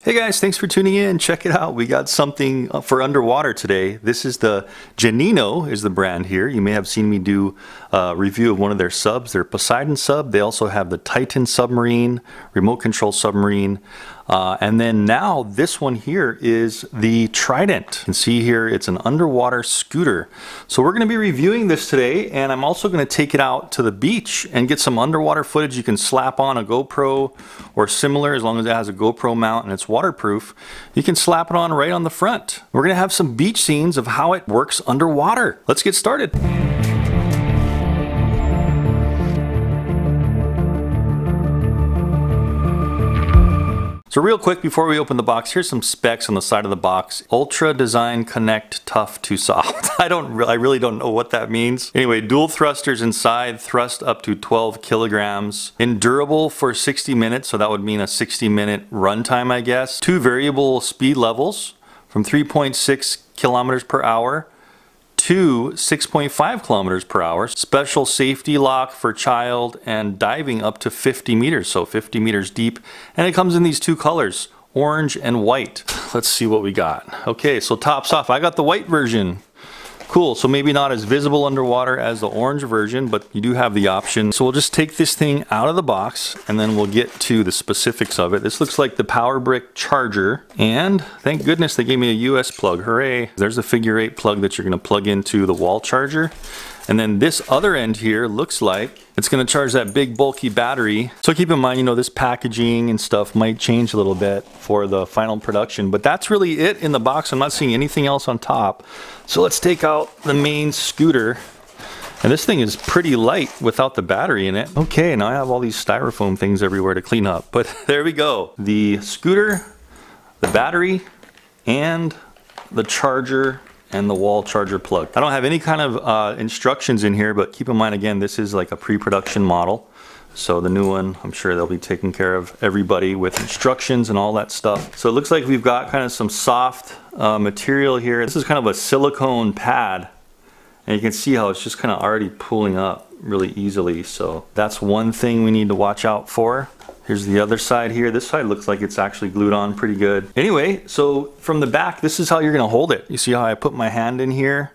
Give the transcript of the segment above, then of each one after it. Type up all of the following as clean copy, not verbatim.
Hey guys, thanks for tuning in. Check it out. We got something for underwater today. This is the Geneinno is the brand here. You may have seen me do a review of one of their subs, their Poseidon sub. They also have the Titan submarine, remote control submarine. And then now this one here is the Trident. You can see here it's an underwater scooter. So we're going to be reviewing this today, and I'm also going to take it out to the beach and get some underwater footage. You can slap on a GoPro or similar, as long as it has a GoPro mount and it's waterproof. You can slap it on right on the front. We're going to have some beach scenes of how it works underwater. Let's get started. So real quick before we open the box, here's some specs on the side of the box. Ultra Design Connect Tough to Soft. I really don't know what that means. Anyway, dual thrusters inside, thrust up to 12 kilograms. Endurable for 60 minutes, so that would mean a 60-minute runtime, I guess. 2 variable speed levels from 3.6 kilometers per hour to 6.5 kilometers per hour. Special safety lock for child and diving up to 50 meters, so 50 meters deep. And it comes in these 2 colors, orange and white. Let's see what we got. Okay, so tops off, I got the white version. Cool, so maybe not as visible underwater as the orange version, but you do have the option. So we'll just take this thing out of the box and then we'll get to the specifics of it. This looks like the power brick charger, and thank goodness they gave me a US plug, hooray. There's a figure 8 plug that you're gonna plug into the wall charger. And then this other end here looks like it's gonna charge that big bulky battery. So keep in mind, you know, this packaging and stuff might change a little bit for the final production, but that's really it in the box. I'm not seeing anything else on top. So let's take out the main scooter. And this thing is pretty light without the battery in it. Okay, now I have all these styrofoam things everywhere to clean up, but there we go. The scooter, the battery, and the charger and the wall charger plug. I don't have any kind of instructions in here, but keep in mind, again, this is like a pre-production model. So the new one, I'm sure they'll be taking care of everybody with instructions and all that stuff. So it looks like we've got kind of some soft material here. This is kind of a silicone pad, and you can see how it's just kind of already pulling up really easily. So that's one thing we need to watch out for. Here's the other side here. This side looks like it's actually glued on pretty good. Anyway, so from the back, this is how you're gonna hold it. You see how I put my hand in here?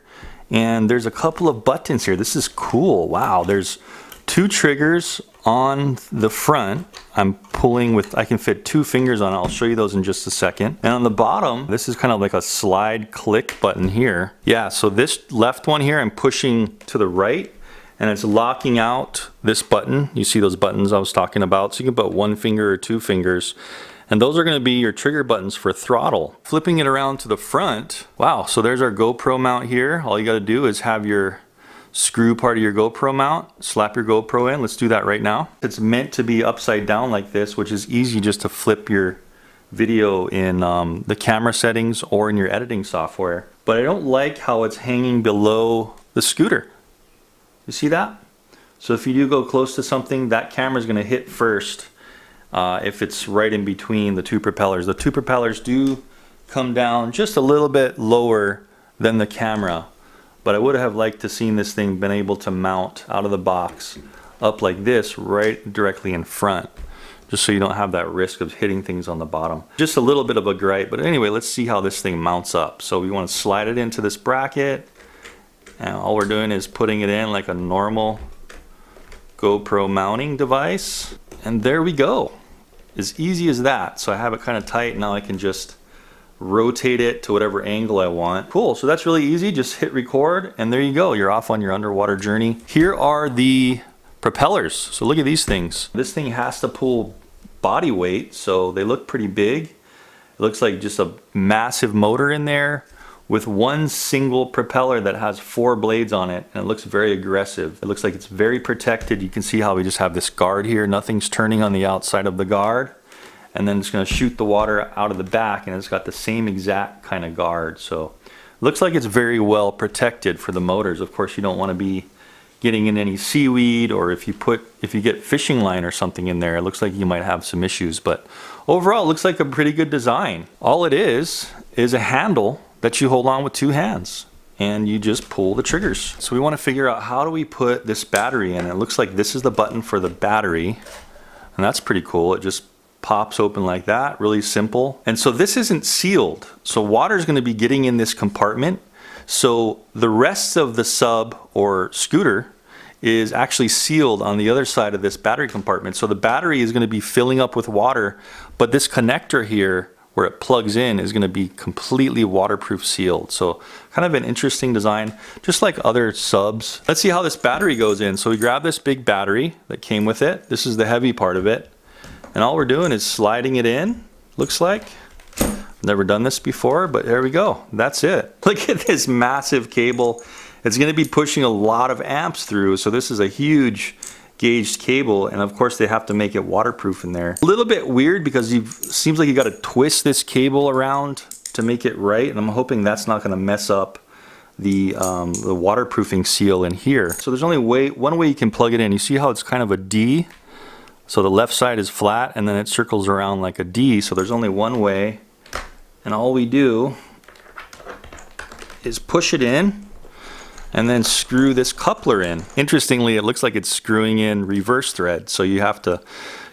And there's a couple of buttons here. This is cool, wow. There's 2 triggers on the front. I'm pulling with, I can fit 2 fingers on it. I'll show you those in just a second. And on the bottom, this is kind of like a slide click button here. Yeah, so this left one here, I'm pushing to the right, and it's locking out this button. You see those buttons I was talking about? So you can put 1 finger or 2 fingers. And those are gonna be your trigger buttons for throttle. Flipping it around to the front, wow, so there's our GoPro mount here. All you gotta do is have your screw part of your GoPro mount, slap your GoPro in. Let's do that right now. It's meant to be upside down like this, which is easy just to flip your video in the camera settings or in your editing software. But I don't like how it's hanging below the scooter. You see that? So if you do go close to something, that camera is going to hit first if it's right in between the 2 propellers. The 2 propellers do come down just a little bit lower than the camera, but I would have liked to seen this thing been able to mount out of the box up like this right directly in front, just so you don't have that risk of hitting things on the bottom. Just a little bit of a gripe, but anyway, let's see how this thing mounts up. So we want to slide it into this bracket. And all we're doing is putting it in like a normal GoPro mounting device. And there we go. As easy as that. So I have it kind of tight. Now I can just rotate it to whatever angle I want. Cool, so that's really easy. Just hit record and there you go. You're off on your underwater journey. Here are the propellers. So look at these things. This thing has to pull body weight, so they look pretty big. It looks like just a massive motor in there with 1 single propeller that has 4 blades on it, and it looks very aggressive. It looks like it's very protected. You can see how we just have this guard here. Nothing's turning on the outside of the guard. And then it's gonna shoot the water out of the back, and it's got the same exact kind of guard. So it looks like it's very well protected for the motors. Of course, you don't wanna be getting in any seaweed, or if you get fishing line or something in there, it looks like you might have some issues. But overall, it looks like a pretty good design. All it is a handle that you hold on with 2 hands and you just pull the triggers. So we want to figure out, how do we put this battery in? It looks like this is the button for the battery, and that's pretty cool. It just pops open like that, really simple. And so this isn't sealed. So water is going to be getting in this compartment. So the rest of the sub or scooter is actually sealed on the other side of this battery compartment. So the battery is going to be filling up with water, but this connector here where it plugs in is going to be completely waterproof sealed. So kind of an interesting design, just like other subs. Let's see how this battery goes in. So we grab this big battery that came with it. This is the heavy part of it. And all we're doing is sliding it in, looks like. Never done this before, but there we go. That's it. Look at this massive cable. It's going to be pushing a lot of amps through. So this is a huge gauged cable, and of course they have to make it waterproof in there. A little bit weird because it seems like you got to twist this cable around to make it right, and I'm hoping that's not going to mess up the waterproofing seal in here. So there's only one way you can plug it in. You see how it's kind of a D? So the left side is flat and then it circles around like a D, so there's only one way. And all we do is push it in and then screw this coupler in. Interestingly, it looks like it's screwing in reverse thread, so you have to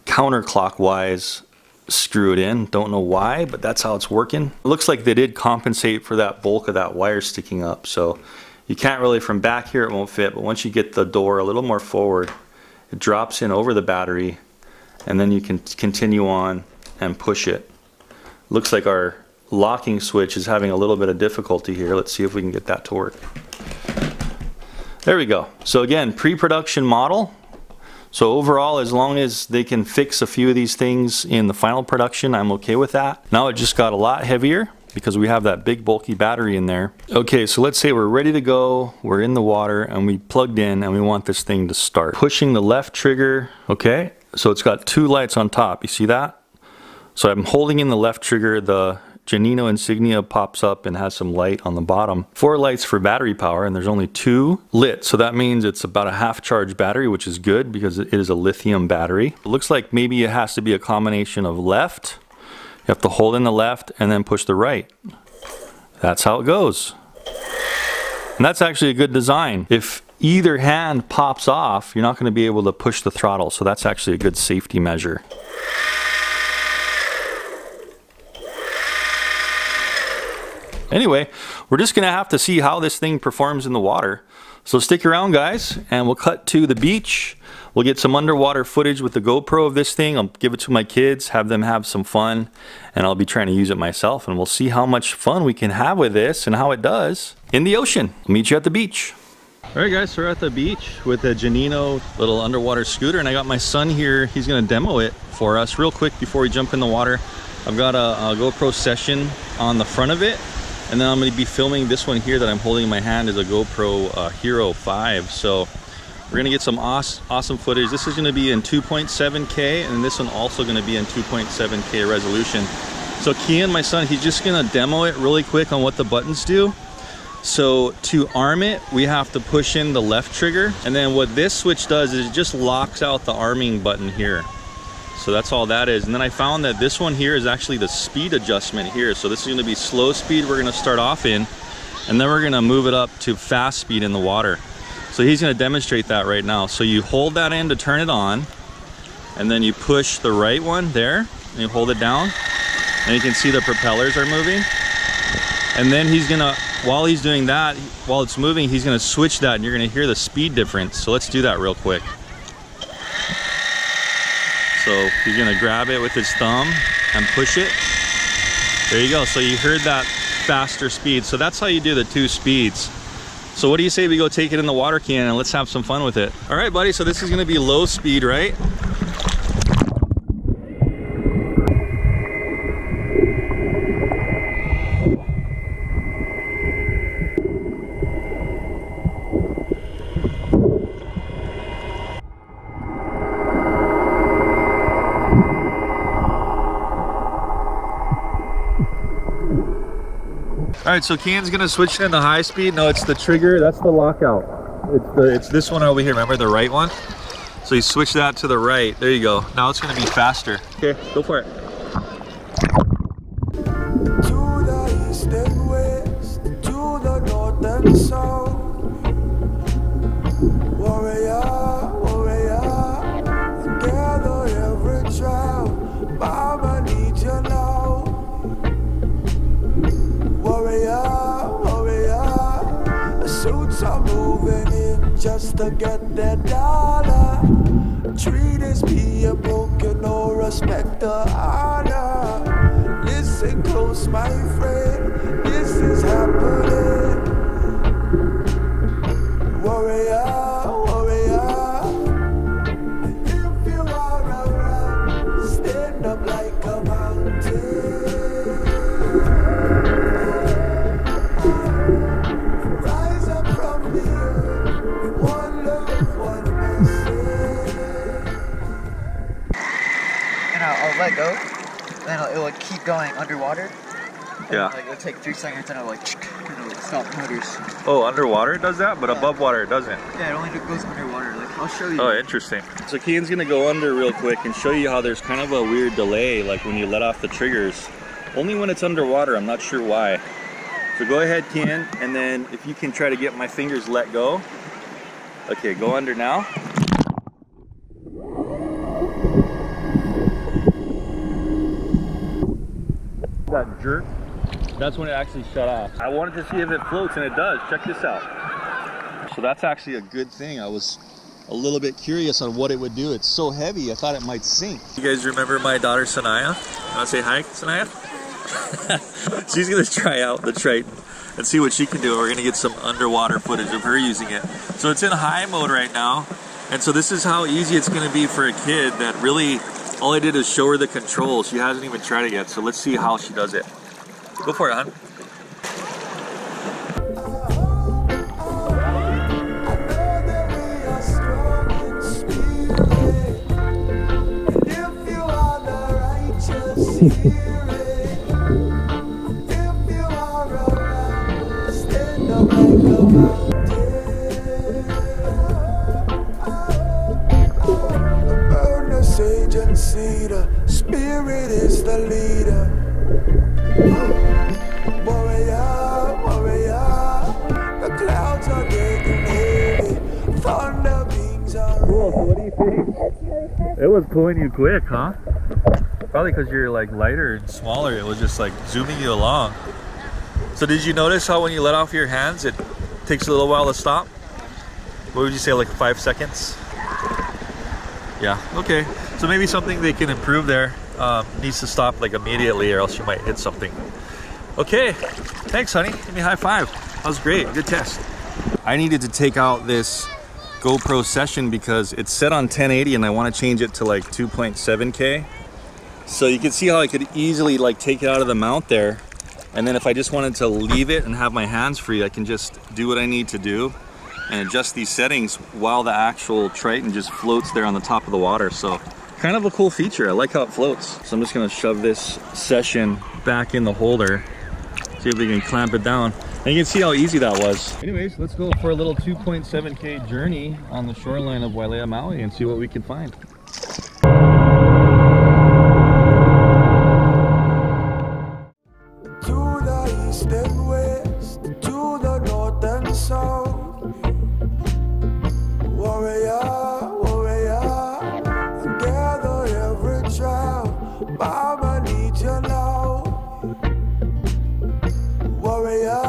counterclockwise screw it in. Don't know why, but that's how it's working. It looks like they did compensate for that bulk of that wire sticking up, so you can't really, from back here it won't fit, but once you get the door a little more forward, it drops in over the battery, and then you can continue on and push it. Looks like our locking switch is having a little bit of difficulty here. Let's see if we can get that to work. There we go. So again, pre-production model. So overall, as long as they can fix a few of these things in the final production, I'm okay with that. Now it just got a lot heavier because we have that big bulky battery in there. Okay, so let's say we're ready to go, we're in the water, and we plugged in and we want this thing to start. Pushing the left trigger, okay, so it's got two lights on top, you see that? So I'm holding in the left trigger, the Geneinno insignia pops up and has some light on the bottom. 4 lights for battery power, and there's only 2 lit, so that means it's about a half charge battery, which is good because it is a lithium battery. It looks like maybe it has to be a combination of left. You have to hold in the left and then push the right. That's how it goes. And that's actually a good design. If either hand pops off, you're not going to be able to push the throttle, so that's actually a good safety measure. Anyway, we're just gonna have to see how this thing performs in the water. So stick around, guys, and we'll cut to the beach. We'll get some underwater footage with the GoPro of this thing. I'll give it to my kids, have them have some fun, and I'll be trying to use it myself, and we'll see how much fun we can have with this and how it does in the ocean. I'll meet you at the beach. All right, guys, so we're at the beach with the Geneinno little underwater scooter, and I got my son here. He's gonna demo it for us real quick before we jump in the water. I've got a GoPro session on the front of it, and then I'm going to be filming this one here that I'm holding in my hand is a GoPro Hero 5. So we're going to get some awesome footage. This is going to be in 2.7K, and this one also going to be in 2.7K resolution. So Kian, my son, he's just going to demo it really quick on what the buttons do. So to arm it, we have to push in the left trigger, and then what this switch does is it just locks out the arming button here. So that's all that is. And then I found that this one here is actually the speed adjustment here. So this is gonna be slow speed we're gonna start off in, and then we're gonna move it up to fast speed in the water. So he's gonna demonstrate that right now. So you hold that in to turn it on, and then you push the right one there, and you hold it down, and you can see the propellers are moving. And then he's gonna, while he's doing that, while it's moving, he's gonna switch that, and you're gonna hear the speed difference. So let's do that real quick. So he's gonna grab it with his thumb and push it. There you go. So you heard that faster speed. So that's how you do the 2 speeds. So what do you say we go take it in the water can and let's have some fun with it? All right, buddy. So this is gonna be low speed, right? All right, so Kian's gonna switch it into high speed. No, it's the trigger, that's the lockout. It's this one over here, remember, the right one? So you switch that to the right, there you go. Now it's gonna be faster. Okay, go for it. To the east and west, to the north and south. Warrior, warrior, gather every trial. just to get that dollar. Treat is being broken, no respect or honor. Listen close, my friend, this is happening. Warrior, warrior, if you are around, stand up like a mountain. Rise up from the earth, one love, one message. And I'll let go, then it'll like keep going underwater. Yeah. Like it'll take 3 seconds and it'll like it'll stop motors. Oh, underwater it does that, but Yeah. above water it doesn't. Yeah, it only goes underwater. Like I'll show you. Oh, interesting. So Kian's gonna go under real quick and show you how there's kind of a weird delay, like when you let off the triggers. Only when it's underwater, I'm not sure why. So go ahead, Kian, and then if you can try to get my fingers let go. Okay, go under now. That jerk, that's when it actually shut off. I wanted to see if it floats, and it does. Check this out. So that's actually a good thing. I was a little bit curious on what it would do. It's so heavy, I thought it might sink. You guys remember my daughter, Sanaya? You want to say hi, Sanaya? She's gonna try out the Triton and see what she can do. We're gonna get some underwater footage of her using it. So it's in high mode right now. And so this is how easy it's gonna be for a kid that really, all I did is show her the controls. She hasn't even tried it yet. So let's see how she does it. Go for it, hon. Spirit is the leader. Warrior, warrior, the clouds are getting heavy. Thunder beams are Cool, so what do you think? It was pulling you quick, huh? Probably because you're like lighter and smaller, it was just like zooming you along. So did you notice how when you let off your hands, it takes a little while to stop? What would you say, like 5 seconds? Yeah, okay. So maybe something they can improve there. Needs to stop like immediately or else you might hit something. Okay, thanks honey, give me a high five. That was great, good test. I needed to take out this GoPro session because it's set on 1080 and I want to change it to like 2.7K. So you can see how I could easily like take it out of the mount there. And then if I just wanted to leave it and have my hands free, I can just do what I need to do and adjust these settings while the actual Triton just floats there on the top of the water. So kind of a cool feature. I like how it floats. So I'm just gonna shove this session back in the holder, see if we can clamp it down. And you can see how easy that was. Anyways, let's go for a little 2.7K journey on the shoreline of Wailea, Maui and see what we can find. to the east and west, to the north and south. Warrior, warrior, gather every tribe. Mama needs you now. Warrior,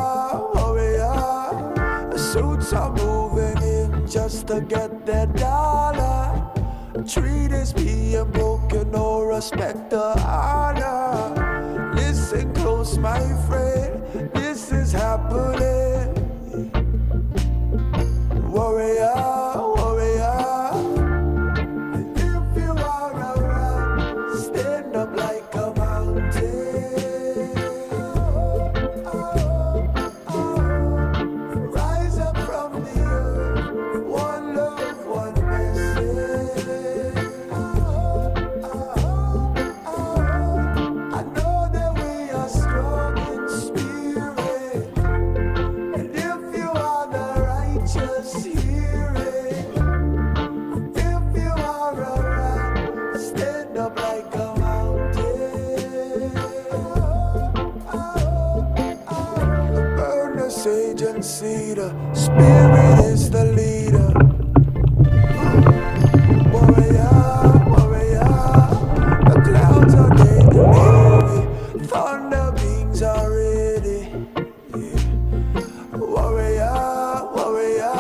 warrior, the suits are moving in just to get that dollar. Treat is being broken, no respect or honor. Listen close, my friend, this is happening. Warrior, warrior, if you are around, stand up like a mountain. Rise up from the earth, one love, one message. I know that we are strong in spirit, and if you are the righteous, hear it. If you are around, stand up like a mountain. Burn the sage and cedar, spirit is the leader. Warrior, warrior, the clouds are getting heavy, thunder beams are ready. Warrior, warrior,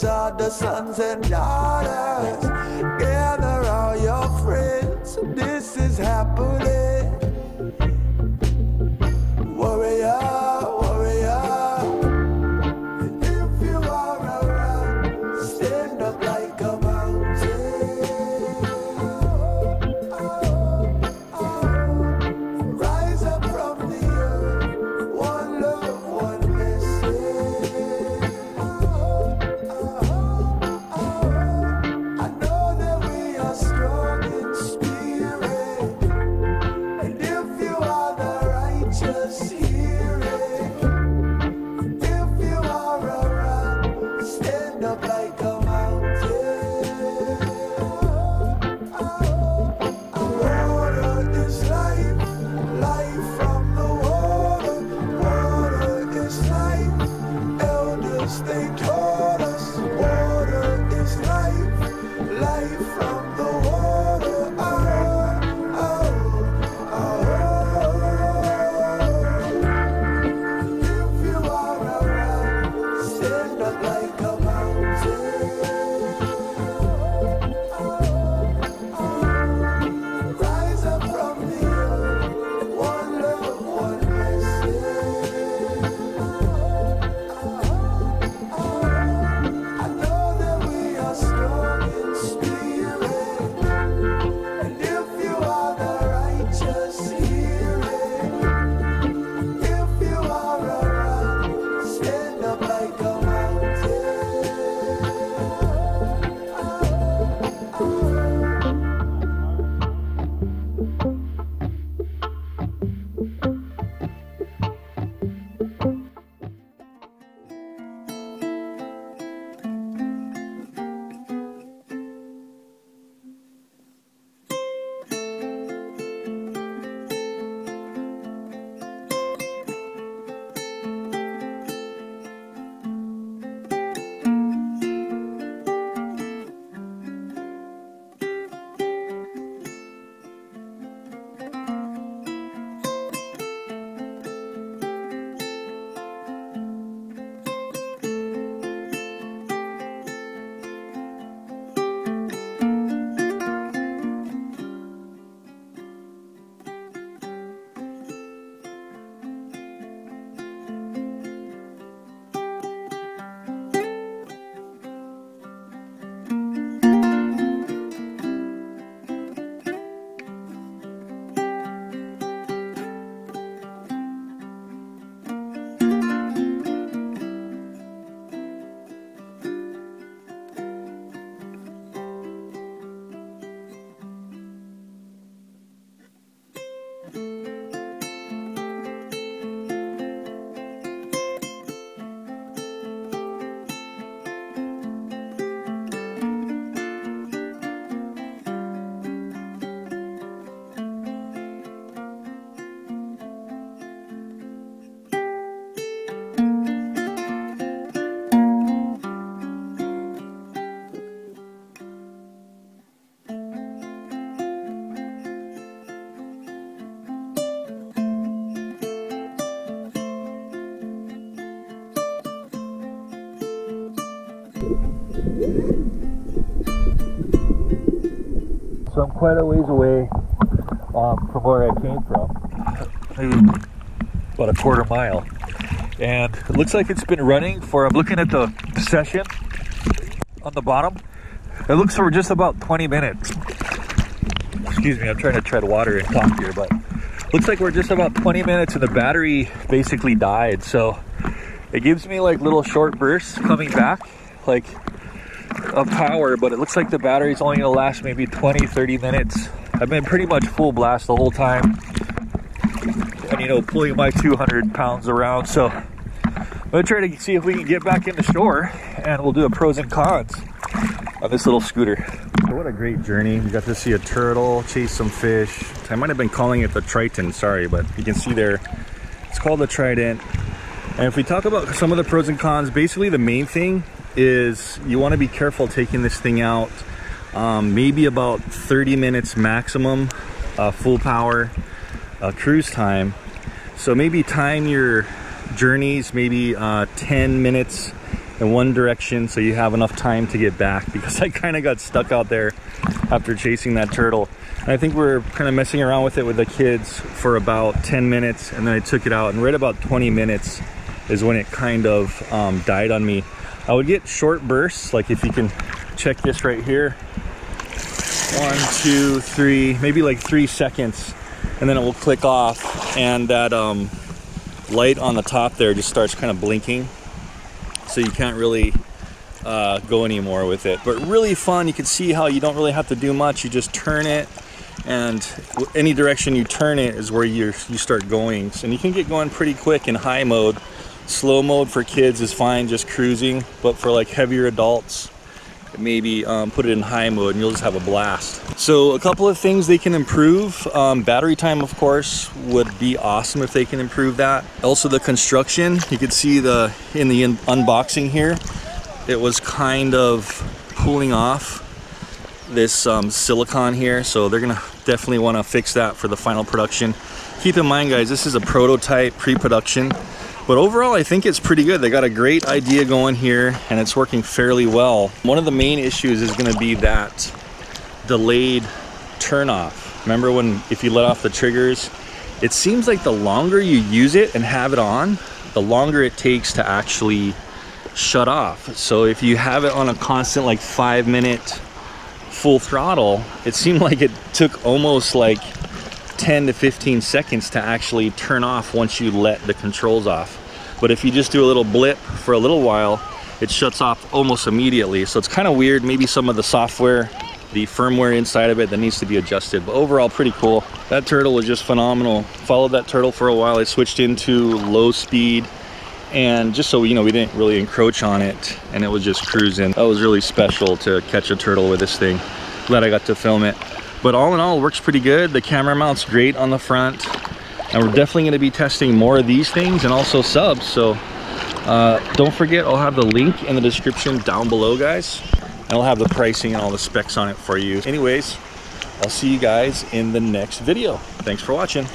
are the sons and daughters. Gather all your friends, this is happening. Warrior, warrior, if you are around, stand up like a mountain. Rise up from the earth, one love, one message. I know that we are strong in spirit, and if you are the righteous, hear it. If you are around, stand up like a mountain. Water is life, life from the water. Water is life, elders they taught us. Water is life, life from the water. If you are around, stand up like a mountain. Rise up from the earth, one love, one message. I know that we are strong in spirit, and if you are the righteous, hear it. If you are around, stand up like a mountain. So I'm quite a ways away from where I came from, maybe about a quarter mile, and it looks like it's been running for, I'm looking at the session on the bottom, it looks for just about 20 minutes. Excuse me, I'm trying to tread water and talk here, but looks like we're just about 20 minutes and the battery basically died. So it gives me like little short bursts coming back, like of power, but it looks like the battery's only gonna last maybe 20-30 minutes. I've been pretty much full blast the whole time, and you know, pulling my 200 pounds around. So I'm gonna try to see if we can get back in the shore, and we'll do a pros and cons on this little scooter. What a great journey. We got to see a turtle, chase some fish. I might have been calling it the Triton, sorry, but you can see there, it's called the Trident. And if we talk about some of the pros and cons, basically the main thing is you want to be careful taking this thing out. Maybe about 30 minutes maximum, full power cruise time. So maybe time your journeys maybe 10 minutes in one direction so you have enough time to get back, because I kind of got stuck out there after chasing that turtle. And I think we were kind of messing around with it with the kids for about 10 minutes, and then I took it out, and right about 20 minutes is when it kind of died on me. I would get short bursts, like if you can check this right here. 1, 2, 3, maybe like 3 seconds, and then it will click off, and that light on the top there just starts kind of blinking, so you can't really go anymore with it. But really fun. You can see how you don't really have to do much. You just turn it, and any direction you turn it is where you start going. And you can get going pretty quick in high mode. Slow mode for kids is fine, just cruising, but for like heavier adults, maybe put it in high mode and you'll just have a blast. So a couple of things they can improve. Battery time, of course, would be awesome if they can improve that. Also the construction, you can see in the unboxing here, it was kind of pulling off this silicone here, so they're gonna definitely want to fix that for the final production. Keep in mind, guys, this is a prototype pre-production, but overall I think it's pretty good. They got a great idea going here and it's working fairly well. One of the main issues is going to be that delayed turn off. Remember if you let off the triggers, it seems like the longer you use it and have it on, the longer it takes to actually shut off. So if you have it on a constant like 5-minute full throttle, it seemed like it took almost like 10 to 15 seconds to actually turn off once you let the controls off. But if you just do a little blip for a little while, it shuts off almost immediately. So it's kind of weird. Maybe some of the software, the firmware inside of it, that needs to be adjusted. But overall, pretty cool. That turtle was just phenomenal. Followed that turtle for a while. I switched into low speed, and just so we didn't really encroach on it, and it was just cruising. That was really special to catch a turtle with this thing. Glad I got to film it. But all in all, it works pretty good. The camera mount's great on the front, and we're definitely going to be testing more of these things and also subs. So don't forget, I'll have the link in the description down below, guys, and I'll have the pricing and all the specs on it for you. Anyways, I'll see you guys in the next video. Thanks for watching.